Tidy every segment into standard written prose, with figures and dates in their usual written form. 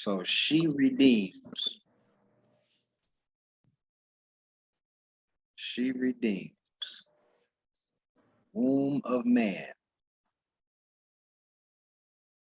So she redeems. She redeems. Womb of man.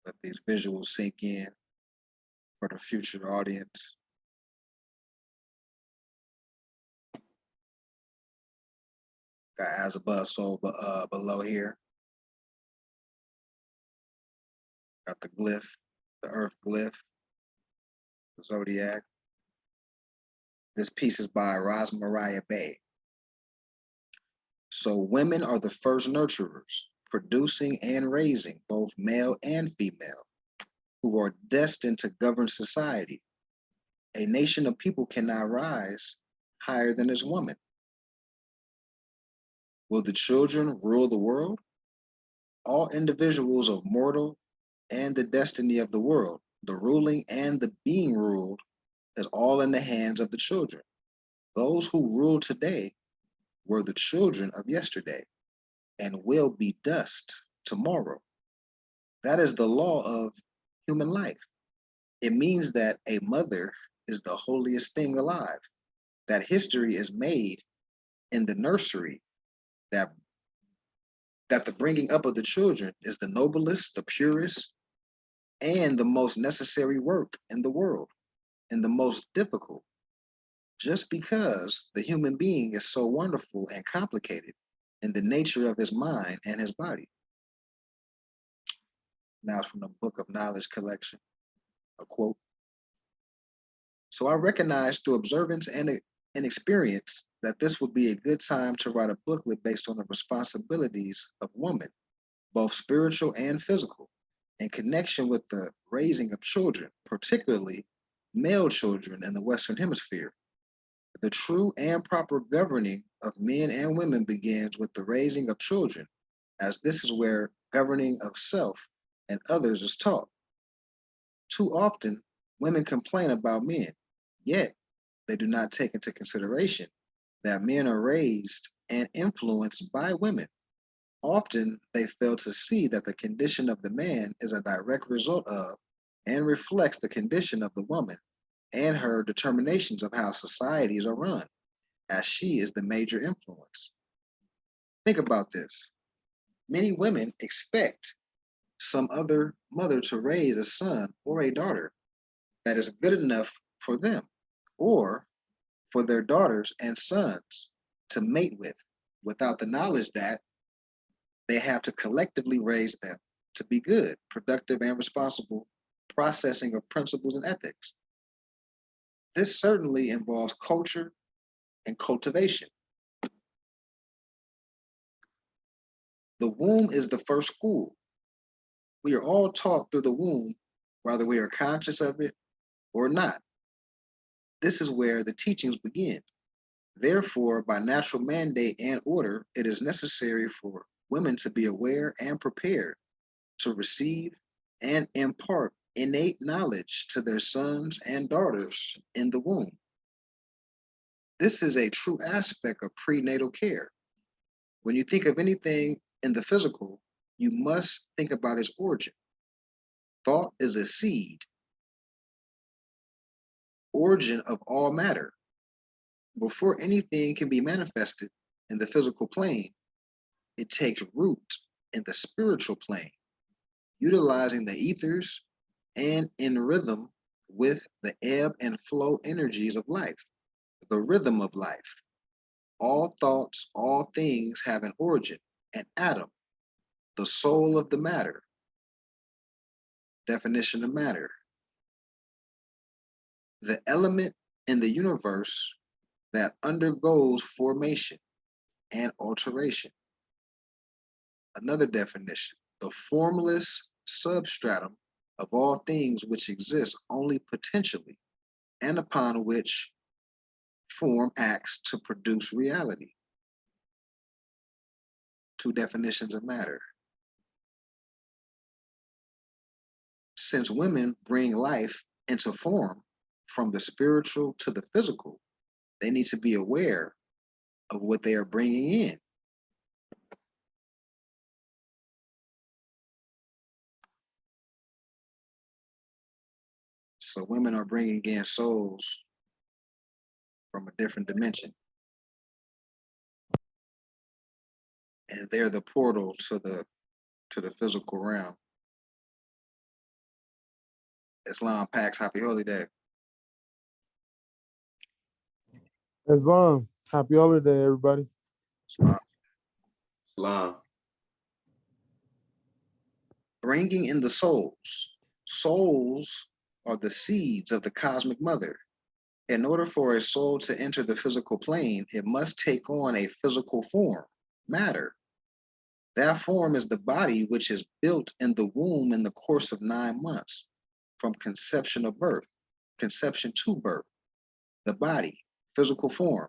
Let these visuals sink in for the future audience. Got as above, so below here. Got the glyph, the earth glyph, the zodiac. This piece is by Ras Mariah Bay. So women are the first nurturers, producing and raising both male and female, who are destined to govern society. A nation of people cannot rise higher than its woman. Will the children rule the world? All individuals are mortal and the destiny of the world, the ruling and the being ruled, is all in the hands of the children. Those who rule today were the children of yesterday and will be dust tomorrow. That is the law of human life. It means that a mother is the holiest thing alive, that history is made in the nursery, that the bringing up of the children is the noblest, the purest, and the most necessary work in the world, and the most difficult, just because the human being is so wonderful and complicated in the nature of his mind and his body. Now it's from the Book of Knowledge collection, a quote. So I recognized through observance and experience that this would be a good time to write a booklet based on the responsibilities of woman, both spiritual and physical, in connection with the raising of children, particularly male children in the Western Hemisphere. The true and proper governing of men and women begins with the raising of children, as this is where governing of self and others is taught. Too often, women complain about men, yet they do not take into consideration that men are raised and influenced by women. Often, they fail to see that the condition of the man is a direct result of and reflects the condition of the woman and her determinations of how societies are run, as she is the major influence. Think about this. Many women expect some other mother to raise a son or a daughter that is good enough for them, or for their daughters and sons to mate with, without the knowledge that they have to collectively raise them to be good, productive, and responsible processing of principles and ethics. This certainly involves culture and cultivation. The womb is the first school. We are all taught through the womb, whether we are conscious of it or not. This is where the teachings begin. Therefore, by natural mandate and order, it is necessary for women to be aware and prepared to receive and impart innate knowledge to their sons and daughters in the womb. This is a true aspect of prenatal care. When you think of anything in the physical, you must think about its origin. Thought is a seed, origin of all matter. Before anything can be manifested in the physical plane, it takes root in the spiritual plane, utilizing the ethers and in rhythm with the ebb and flow energies of life, the rhythm of life. All thoughts, all things have an origin, an atom, the soul of the matter. Definition of matter: the element in the universe that undergoes formation and alteration. Another definition: the formless substratum of all things which exists only potentially and upon which form acts to produce reality. Two definitions of matter. Since women bring life into form from the spiritual to the physical, they need to be aware of what they are bringing in. So women are bringing in souls from a different dimension, and they're the portal to the physical realm. Islam Pax, happy holy day. Islam. Happy holiday, everybody. Islam. Islam. Bringing in the souls. Souls are the seeds of the cosmic mother. In order for a soul to enter the physical plane, it must take on a physical form, matter. That form is the body, which is built in the womb in the course of 9 months, from conception of birth, conception to birth. The body, physical form,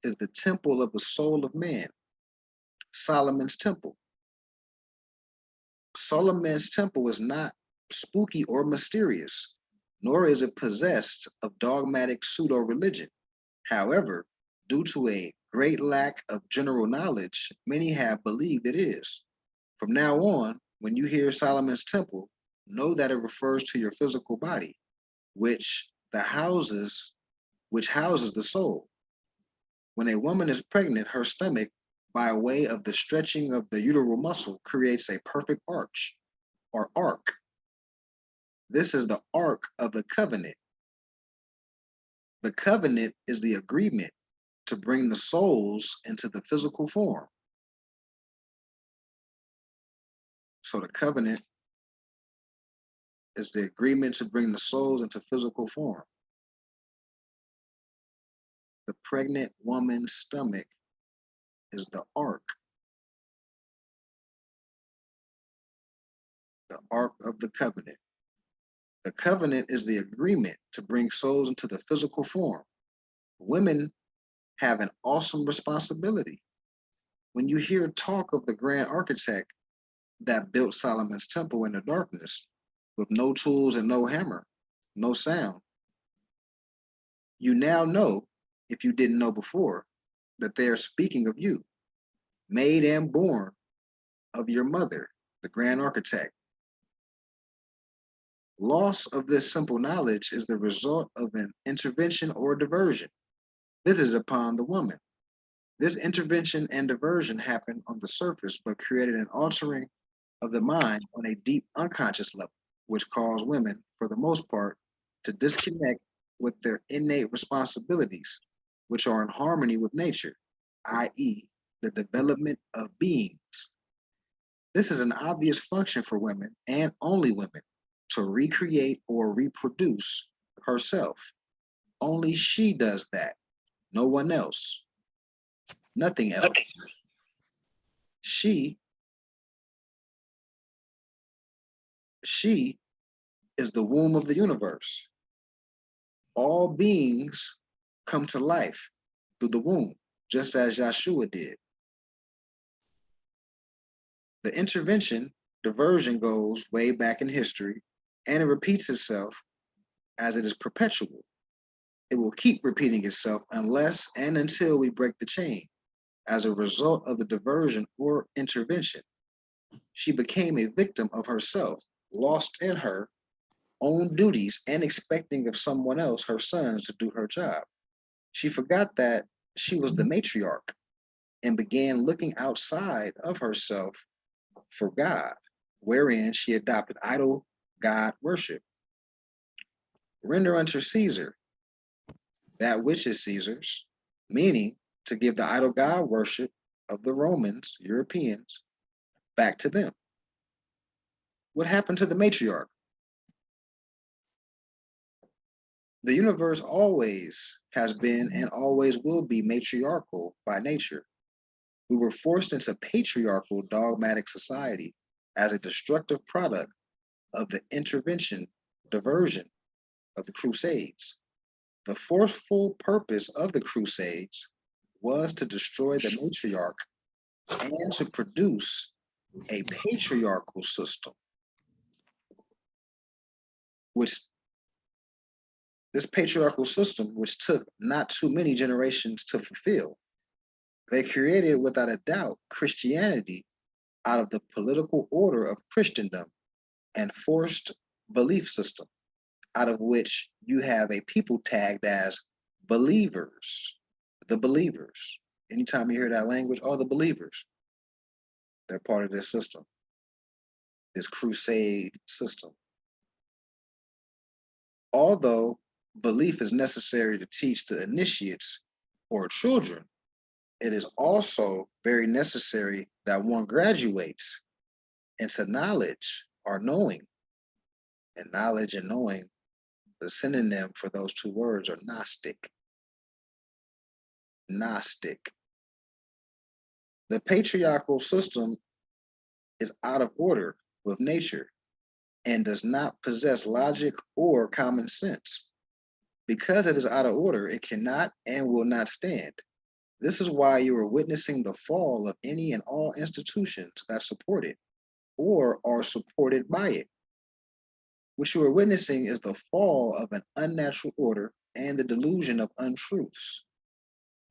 is the temple of the soul of man, Solomon's temple. Solomon's temple is not spooky or mysterious, nor is it possessed of dogmatic pseudo religion. However, due to a great lack of general knowledge, many have believed it is. From now on, when you hear Solomon's temple, know that it refers to your physical body, which houses the soul. When a woman is pregnant, her stomach, by way of the stretching of the uteral muscle, creates a perfect arch or arc. This is the ark of the covenant. The covenant is the agreement to bring the souls into the physical form. So the covenant is the agreement to bring the souls into physical form. The pregnant woman's stomach is the ark of the covenant. The covenant is the agreement to bring souls into the physical form. Women have an awesome responsibility. When you hear talk of the grand architect that built Solomon's temple in the darkness with no tools and no hammer, no sound, you now know, if you didn't know before, that they are speaking of you, made and born of your mother, the grand architect. Loss of this simple knowledge is the result of an intervention or diversion visited upon the woman. This intervention and diversion happened on the surface, but created an altering of the mind on a deep unconscious level, which caused women, for the most part, to disconnect with their innate responsibilities, which are in harmony with nature, i.e., the development of beings. This is an obvious function for women, and only women, to recreate or reproduce herself. Only she does that, no one else, nothing else. She is the womb of the universe. All beings come to life through the womb, just as Yeshua did. The intervention, diversion goes way back in history, and it repeats itself as it is perpetual. It will keep repeating itself unless and until we break the chain. As a result of the diversion or intervention, she became a victim of herself, lost in her own duties and expecting of someone else, her sons, to do her job. She forgot that she was the matriarch and began looking outside of herself for God, wherein she adopted idol God worship. Render unto Caesar that which is Caesar's, meaning to give the idol God worship of the Romans, Europeans, back to them. What happened to the matriarch? The universe always has been and always will be matriarchal by nature. We were forced into patriarchal dogmatic society as a destructive product of the intervention, diversion of the Crusades. The forceful purpose of the Crusades was to destroy the matriarch and to produce a patriarchal system, which this patriarchal system, which took not too many generations to fulfill. They created, without a doubt, Christianity out of the political order of Christendom and forced belief system. out of which you have a people tagged as believers, the believers. Anytime you hear that language, oh, the believers, they're part of this system, this crusade system. Although belief is necessary to teach the initiates or children, it is also very necessary that one graduates into knowledge or knowing. And knowledge and knowing, the synonym for those two words are Gnostic. Gnostic. The patriarchal system is out of order with nature and does not possess logic or common sense. Because it is out of order, it cannot and will not stand. This is why you are witnessing the fall of any and all institutions that support it or are supported by it. What you are witnessing is the fall of an unnatural order and the delusion of untruths.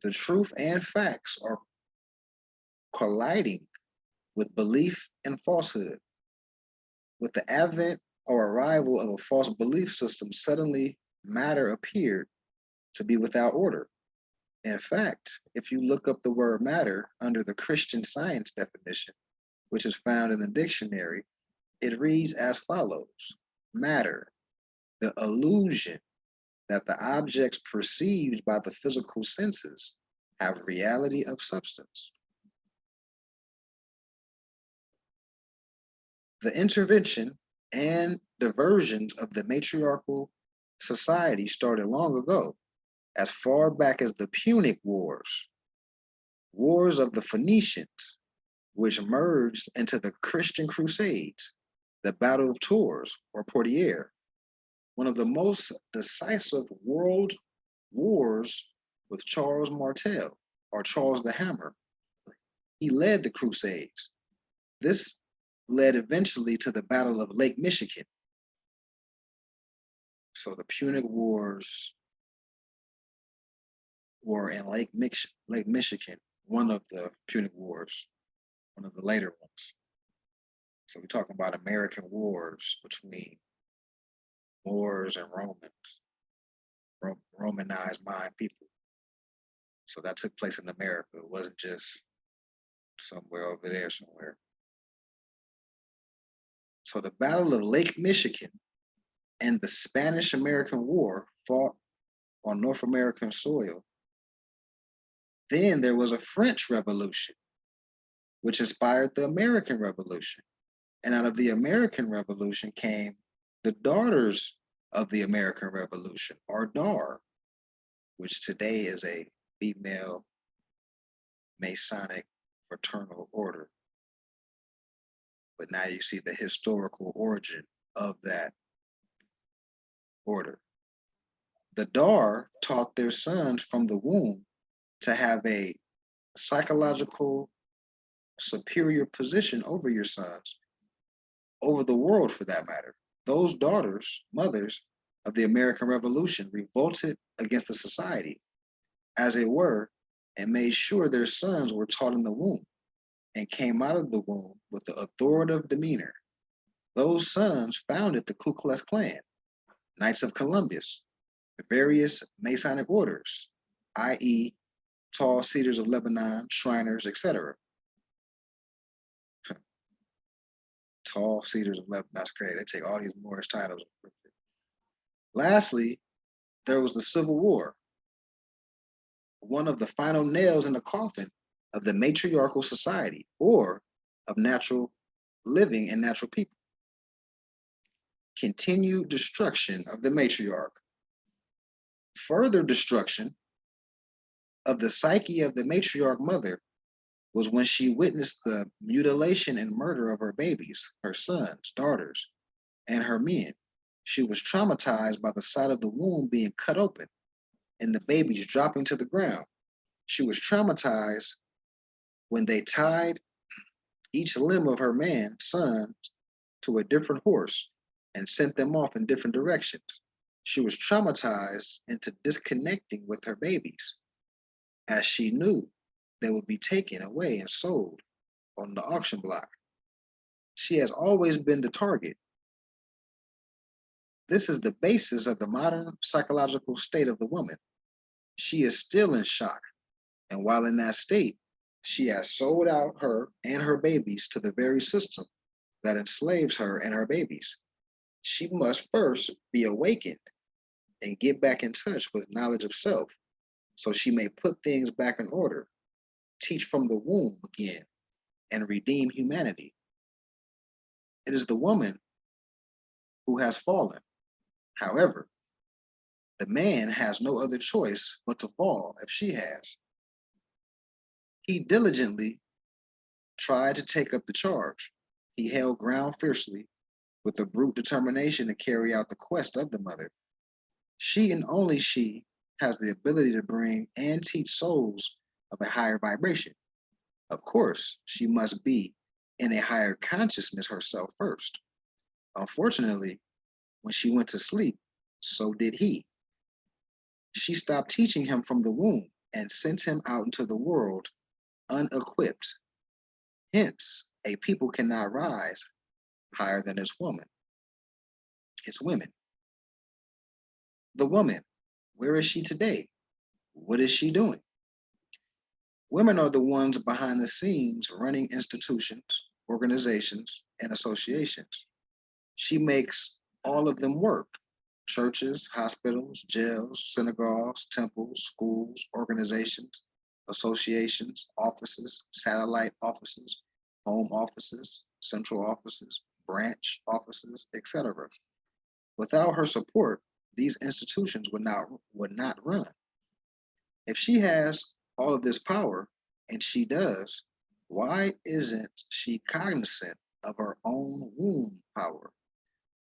The truth and facts are colliding with belief and falsehood. With the advent or arrival of a false belief system, suddenly matter appeared to be without order. In fact, if you look up the word matter under the Christian Science definition, which is found in the dictionary, it reads as follows: matter, the illusion that the objects perceived by the physical senses have reality of substance. The intervention and diversions of the matriarchal society started long ago, as far back as the Punic Wars, wars of the Phoenicians, which merged into the Christian Crusades, the Battle of Tours or Poitiers, one of the most decisive world wars with Charles Martel or Charles the Hammer. He led the Crusades. This led eventually to the Battle of Lake Michigan. So the Punic Wars were in Lake Michigan, one of the Punic Wars, one of the later ones. So we're talking about American wars between Moors and Romans, Romanized mind people. So that took place in America. It wasn't just somewhere over there somewhere. So the Battle of Lake Michigan and the Spanish-American War fought on North American soil. Then there was a French Revolution, which inspired the American Revolution. And out of the American Revolution came the Daughters of the American Revolution, or DAR, which today is a female Masonic fraternal order. But now you see the historical origin of that order. The DAR taught their sons from the womb to have a psychological superior position over your sons, over the world for that matter. Those daughters, mothers of the American Revolution, revolted against the society, as it were, and made sure their sons were taught in the womb and came out of the womb with the authoritative demeanor. Those sons founded the Ku Klux Klan, Knights of Columbus, the various Masonic orders, i.e., Tall Cedars of Lebanon, Shriners, etc. Tall Cedars of Lebanon, that's great. They take all these Moorish titles. Lastly, there was the Civil War, one of the final nails in the coffin of the matriarchal society or of natural living and natural people. Continued destruction of the matriarch. Further destruction of the psyche of the matriarch mother was when she witnessed the mutilation and murder of her babies, her sons, daughters, and her men. She was traumatized by the sight of the womb being cut open and the babies dropping to the ground. She was traumatized when they tied each limb of her sons to a different horse and sent them off in different directions. She was traumatized into disconnecting with her babies, as she knew they would be taken away and sold on the auction block. She has always been the target This is the basis of the modern psychological state of the woman. She is still in shock, and while in that state, she has sold out her and her babies to the very system that enslaves her and her babies. She must first be awakened and get back in touch with knowledge of self so she may put things back in order, teach from the womb again, and redeem humanity. It is the woman who has fallen. However, the man has no other choice but to fall if she has. He diligently tried to take up the charge. He held ground fiercely with a brute determination to carry out the quest of the mother. She and only she has the ability to bring and teach souls of a higher vibration. Of course, she must be in a higher consciousness herself first. Unfortunately, when she went to sleep, so did he. She stopped teaching him from the womb and sent him out into the world unequipped. Hence, a people cannot rise higher than its woman, its women. The woman, where is she today? What is she doing? Women are the ones behind the scenes running institutions, organizations, and associations. She makes all of them work: churches, hospitals, jails, synagogues, temples, schools, organizations, associations, offices, satellite offices, home offices, central offices, branch offices, etc. Without her support, these institutions would not run. If she has all of this power, and she does, why isn't she cognizant of her own womb power?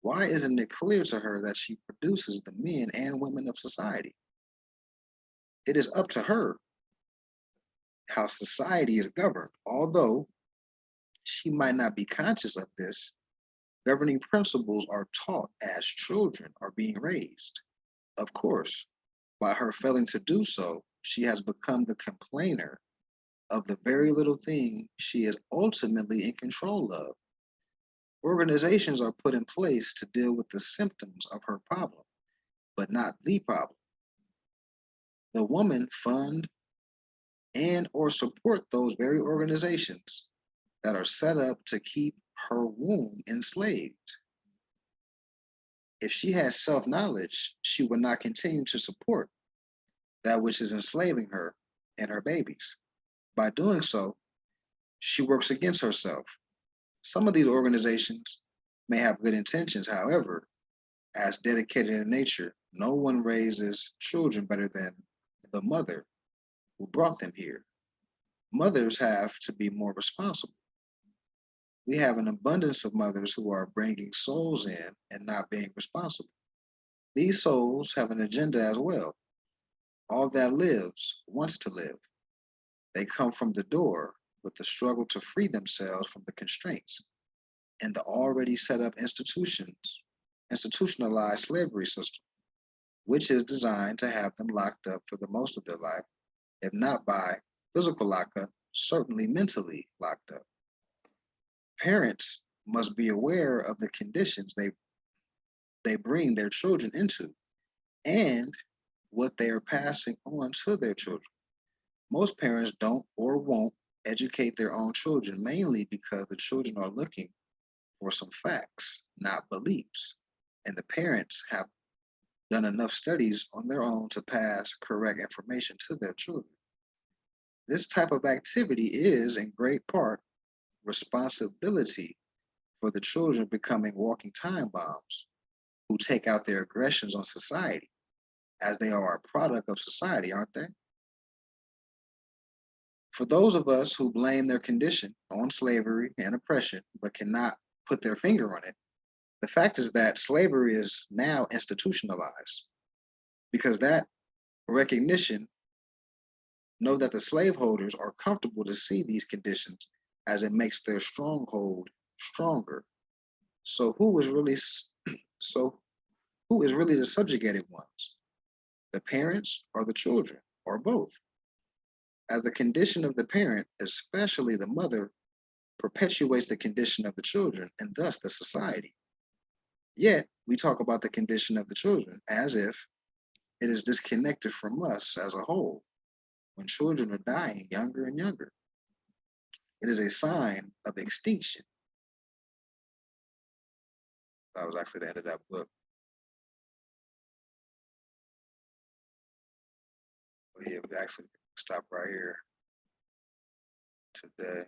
Why isn't it clear to her that she produces the men and women of society? It is up to her how society is governed. Although she might not be conscious of this, governing principles are taught as children are being raised. Of course, by her failing to do so, she has become the complainer of the very little thing she is ultimately in control of. Organizations are put in place to deal with the symptoms of her problem, but not the problem. The woman fund and or support those very organizations that are set up to keep her womb enslaved. If she has self-knowledge, she would not continue to support that which is enslaving her and her babies. By doing so, she works against herself. Some of these organizations may have good intentions, however, as dedicated in nature, no one raises children better than the mother who brought them here. Mothers have to be more responsible. We have an abundance of mothers who are bringing souls in and not being responsible. These souls have an agenda as well. All that lives wants to live. They come from the door with the struggle to free themselves from the constraints and the already set up institutionalized slavery system, which is designed to have them locked up for the most of their life, if not by physical lockup, certainly mentally locked up. Parents must be aware of the conditions they bring their children into and what they are passing on to their children. Most parents don't or won't educate their own children, mainly because the children are looking for some facts, not beliefs. And the parents have done enough studies on their own to pass correct information to their children. This type of activity is, in great part, responsibility for the children becoming walking time bombs who take out their aggressions on society, as they are a product of society, aren't they? For those of us who blame their condition on slavery and oppression, but cannot put their finger on it, the fact is that slavery is now institutionalized because that recognition know that the slaveholders are comfortable to see these conditions as it makes their stronghold stronger. So who is really so who is really the subjugated ones? The parents or the children or both? As the condition of the parent, especially the mother, perpetuates the condition of the children and thus the society. Yet, we talk about the condition of the children as if it is disconnected from us as a whole. When children are dying younger and younger, it is a sign of extinction. That was actually the end of that book. But yeah, we actually stop right here today.